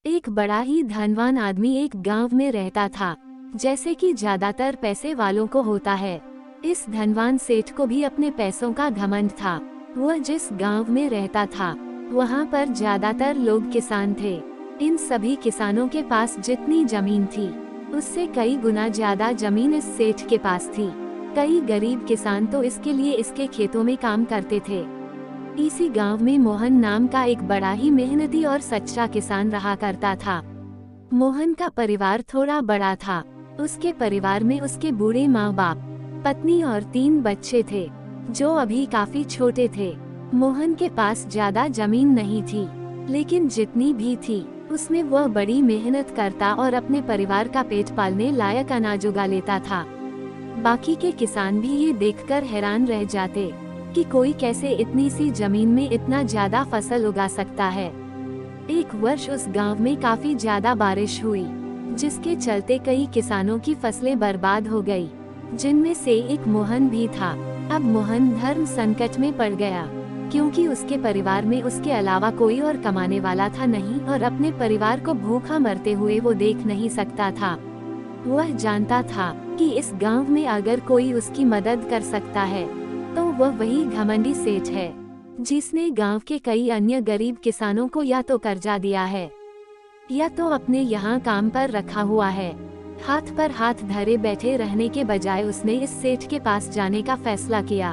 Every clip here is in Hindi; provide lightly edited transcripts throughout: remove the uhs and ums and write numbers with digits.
एक बड़ा ही धनवान आदमी एक गांव में रहता था, जैसे कि ज्यादातर पैसे वालों को होता है। इस धनवान सेठ को भी अपने पैसों का घमंड था। वह जिस गांव में रहता था, वहां पर ज्यादातर लोग किसान थे। इन सभी किसानों के पास जितनी जमीन थी, उससे कई गुना ज्यादा जमीन इस सेठ के पास थी। कई गरीब किसान तो इसके लिए इसके खेतों में काम करते थे। इसी गांव में मोहन नाम का एक बड़ा ही मेहनती और सच्चा किसान रहा करता था। मोहन का परिवार थोड़ा बड़ा था। उसके परिवार में उसके बूढ़े माँ बाप, पत्नी और 3 बच्चे थे, जो अभी काफी छोटे थे। मोहन के पास ज्यादा जमीन नहीं थी, लेकिन जितनी भी थी, उसमें वह बड़ी मेहनत करता और अपने परिवार का पेट पालने लायक अनाज उगा लेता था। बाकी के किसान भी ये देखकर हैरान रह जाते कि कोई कैसे इतनी सी जमीन में इतना ज्यादा फसल उगा सकता है। एक वर्ष उस गांव में काफी ज्यादा बारिश हुई, जिसके चलते कई किसानों की फसलें बर्बाद हो गई, जिनमें से एक मोहन भी था। अब मोहन धर्म संकट में पड़ गया, क्योंकि उसके परिवार में उसके अलावा कोई और कमाने वाला था नहीं और अपने परिवार को भूखा मरते हुए वो देख नहीं सकता था। वह जानता था कि इस गांव में अगर कोई उसकी मदद कर सकता है, तो वह वही घमंडी सेठ है, जिसने गांव के कई अन्य गरीब किसानों को या तो कर्जा दिया है, या तो अपने यहाँ काम पर रखा हुआ है। हाथ पर हाथ धरे बैठे रहने के बजाय उसने इस सेठ के पास जाने का फैसला किया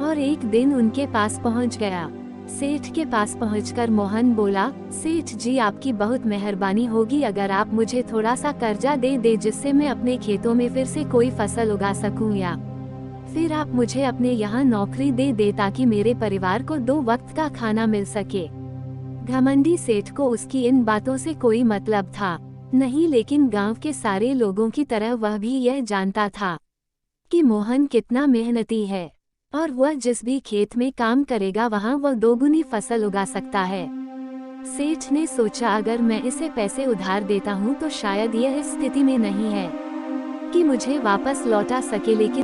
और एक दिन उनके पास पहुँच गया। सेठ के पास पहुंचकर मोहन बोला, सेठ जी, आपकी बहुत मेहरबानी होगी अगर आप मुझे थोड़ा सा कर्जा दे जिससे मैं अपने खेतों में फिर से कोई फसल उगा सकूं, या फिर आप मुझे अपने यहाँ नौकरी दे ताकि मेरे परिवार को 2 वक्त का खाना मिल सके। घमंडी सेठ को उसकी इन बातों से कोई मतलब था नहीं, लेकिन गांव के सारे लोगों की तरह वह भी यह जानता था कि मोहन कितना मेहनती है और वह जिस भी खेत में काम करेगा वहां वह 2 गुनी फसल उगा सकता है। सेठ ने सोचा, अगर मैं इसे पैसे उधार देता हूं तो शायद यह इस स्थिति में नहीं है कि मुझे वापस लौटा सके, लेकिन